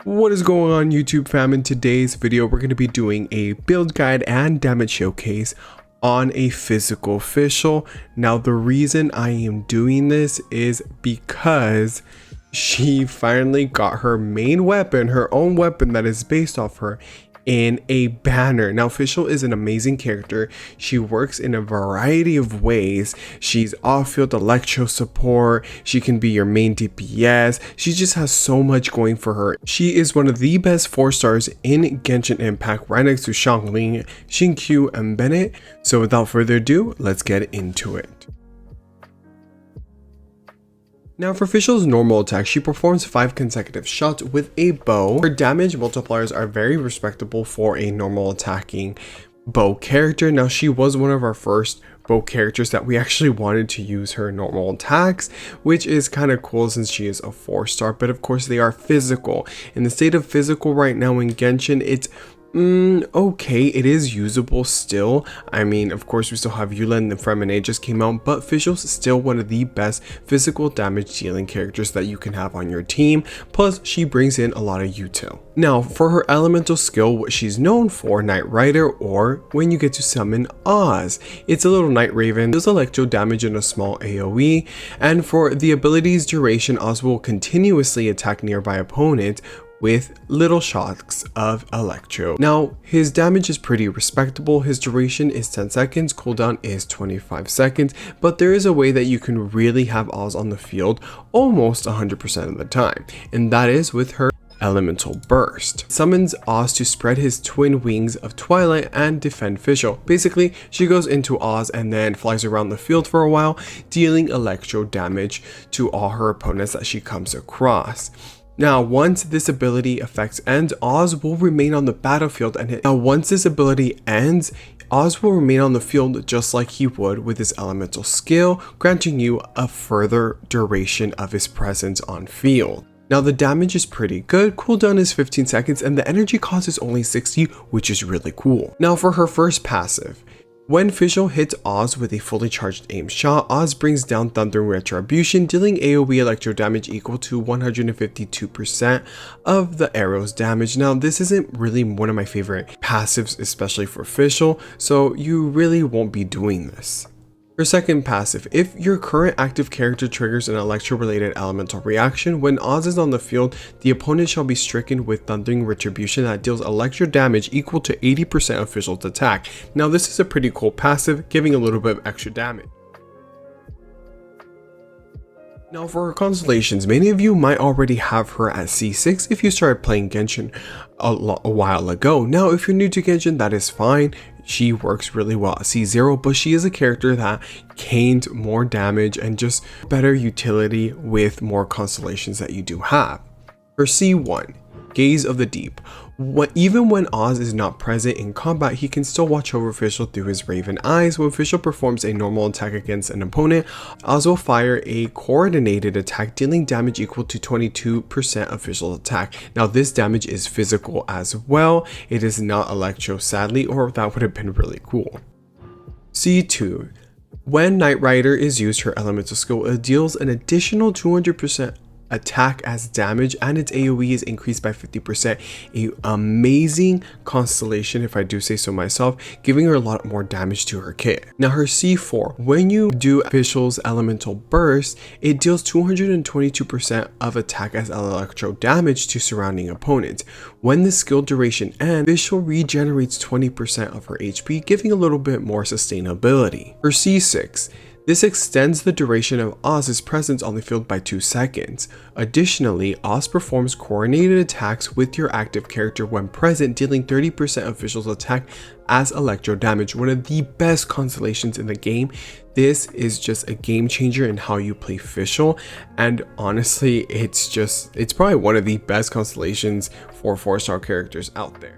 What is going on, YouTube fam? In today's video we're going to be doing a build guide and damage showcase on a physical Fischl. Now the reason I am doing this is because she finally got her main weapon, her own weapon that is based off her, in a banner. Now Fischl is an amazing character. She works in a variety of ways. She's off-field electro support, she can be your main DPS, she just has so much going for her. She is one of the best 4 stars in Genshin Impact, right next to Xiangling, Xingqiu, and Bennett. So without further ado, let's get into it. Now for Fischl's normal attack, she performs 5 consecutive shots with a bow. Her damage multipliers are very respectable for a normal attacking bow character. Now she was one of our first bow characters that we actually wanted to use her normal attacks, which is kind of cool since she is a 4-star, but of course they are physical. In the state of physical right now in Genshin, it's okay, it is usable still. I mean, of course we still have Eula and the Fremine just came out, but Fischl's still one of the best physical damage dealing characters that you can have on your team. Plus she brings in a lot of util. Now for her elemental skill, what she's known for, Night Rider, or when you get to summon Oz. It's a little Night Raven, does electro damage in a small AoE, and for the ability's duration, Oz will continuously attack nearby opponents with little shocks of electro. Now his damage is pretty respectable. His duration is 10 seconds, cooldown is 25 seconds, but there is a way that you can really have Oz on the field almost 100% of the time, and that is with her elemental burst. Summons Oz to spread his twin wings of twilight and defend Fischl. Basically, she goes into Oz and then flies around the field for a while, dealing electro damage to all her opponents that she comes across. Now, once this ability effects ends, Oz will remain on the battlefield, and once this ability ends, Oz will remain on the field just like he would with his elemental skill, granting you a further duration of his presence on field. Now the damage is pretty good, cooldown is 15 seconds, and the energy cost is only 60, which is really cool. Now for her first passive. When Fischl hits Oz with a fully charged aim shot, Oz brings down Thundering Retribution, dealing AoE electro damage equal to 152% of the arrow's damage. Now this isn't really one of my favorite passives, especially for Fischl, so you really won't be doing this. Her second passive, if your current active character triggers an electro-related elemental reaction, when Oz is on the field, the opponent shall be stricken with Thundering Retribution that deals electro damage equal to 80% of Fischl's attack. Now this is a pretty cool passive, giving a little bit of extra damage. Now for her Constellations, many of you might already have her at C6 if you started playing Genshin a while ago. Now if you're new to Genshin, that is fine. She works really well at C0, but she is a character that gained more damage and just better utility with more constellations that you do have. For C1, Gaze of the Deep. Even when Oz is not present in combat, he can still watch over Fischl through his raven eyes. When Fischl performs a normal attack against an opponent, Oz will fire a coordinated attack, dealing damage equal to 22% of Fischl's attack. Now this damage is physical as well. It is not electro, sadly, or that would have been really cool. C2. When Night Rider is used, her elemental skill, it deals an additional 200% attack as damage, and its AoE is increased by 50%. A amazing constellation, if I do say so myself, giving her a lot more damage to her kit. Now her C4, when you do Fischl's elemental burst, it deals 222% of attack as electro damage to surrounding opponents. When the skill duration ends, Fischl regenerates 20% of her HP, giving a little bit more sustainability. For C6, this extends the duration of Oz's presence on the field by 2 seconds. Additionally, Oz performs coordinated attacks with your active character when present, dealing 30% of Fischl's attack as electro damage. One of the best constellations in the game. This is just a game changer in how you play Fischl, and honestly, it's probably one of the best constellations for 4-star characters out there.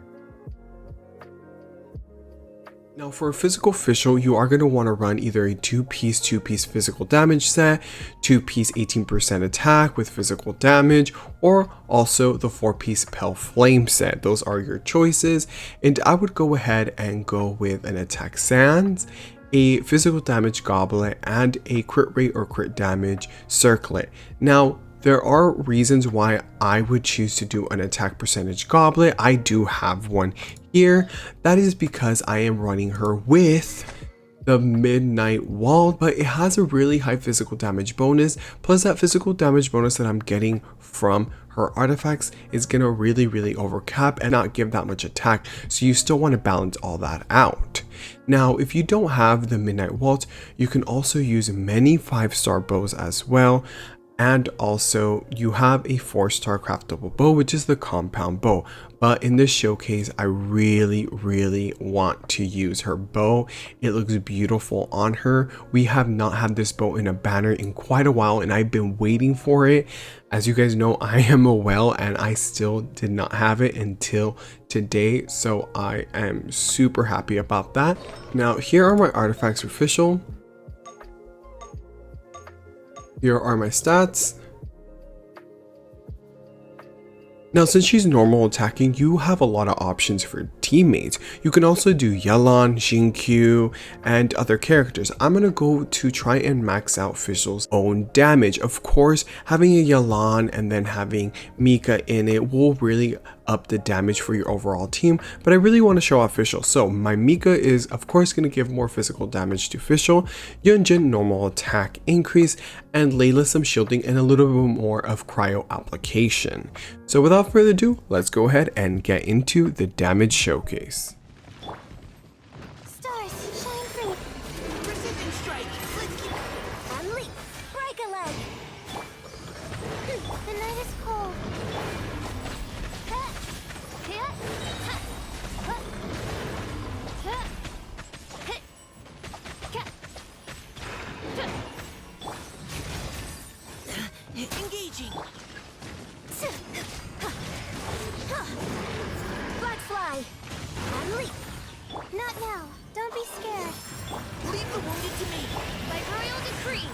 Now for a physical Fischl, you are going to want to run either a 2-piece physical damage set, 2-piece 18% attack with physical damage, or also the 4-piece Pale Flame set. Those are your choices, and I would go ahead and go with an attack Sands, a physical damage Goblet, and a crit rate or crit damage Circlet. Now There are reasons why I would choose to do an attack percentage goblet. I do have one here. That is because I am running her with the Midnight Wall, but it has a really high physical damage bonus, plus that physical damage bonus that I'm getting from her artifacts is gonna really overcap and not give that much attack, so you still want to balance all that out. Now if you don't have the Midnight Wall, you can also use many 5-star bows as well. And also you have a 4-star craftable bow, which is the compound bow. But in this showcase, I really want to use her bow. It looks beautiful on her. We have not had this bow in a banner in quite a while, and I've been waiting for it. As you guys know, I am a whale and I still did not have it until today. So I am super happy about that. Now here are my artifacts for Fischl. Here are my stats. Now since she's normal attacking, you have a lot of options for teammates. You can also do Yelan, Jinkyu, and other characters. I'm gonna go to try and max out Fischl's own damage. Of course, having a Yelan and then having Mika in it will really up the damage for your overall team, but I really want to show off Fischl. So my Mika is of course going to give more physical damage to Fischl, Yunjin normal attack increase, and Layla some shielding and a little bit more of cryo application. So without further ado, let's go ahead and get into the damage showcase. Stars, shine free. Precision strike. Let's keep. Unleash. Break a leg. The night is cold. Engaging. Black fly. Unleash. Not now. Don't be scared. Leave the wounded to me. By royal decree.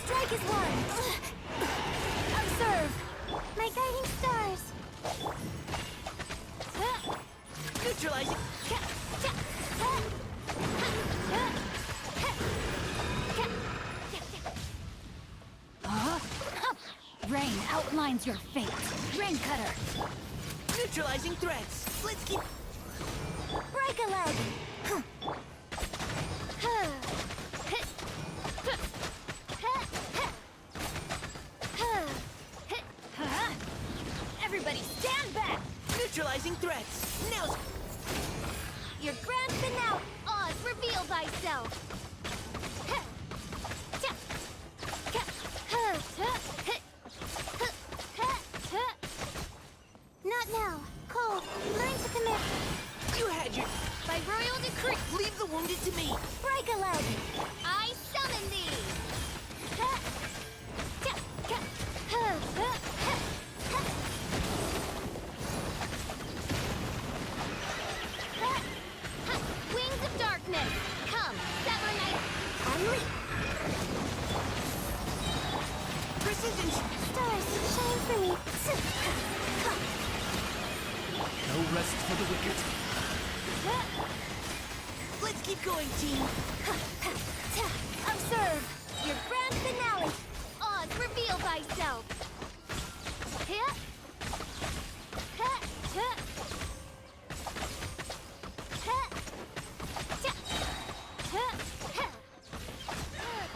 Strike is one. Observe. My guiding stars. Neutralizing. Rain outlines your fate. Rain cutter. Neutralizing threats. Let's keep. Break a leg. Everybody stand back. Neutralizing threats. Now. Your grand finale. Oz, reveal thyself. Not now. Cold. Learn to commit. You had your. By royal decree. Leave the wounded to me. Break a leg. I summon thee. Wings of darkness. Come, Sever Knight. Unleash. Precision. Stars, shine for me. No rest for the wicked. Let's keep going, team. Observe. Your grand finale. Oz, reveal thyself.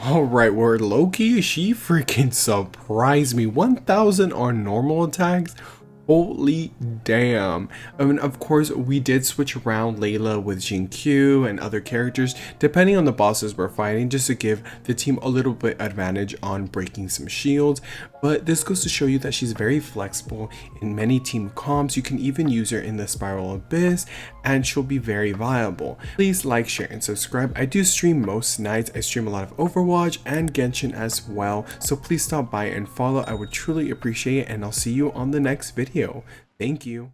Alright, where Loki, she freaking surprised me. 1000 on normal attacks. Holy damn. I mean, of course, we did switch around Layla with Jinkyu and other characters depending on the bosses we're fighting, just to give the team a little bit advantage on breaking some shields. But this goes to show you that she's very flexible in many team comps. You can even use her in the Spiral Abyss and she'll be very viable. Please like, share, and subscribe. I do stream most nights. I stream a lot of Overwatch and Genshin as well. So please stop by and follow. I would truly appreciate it, and I'll see you on the next video. Thank you.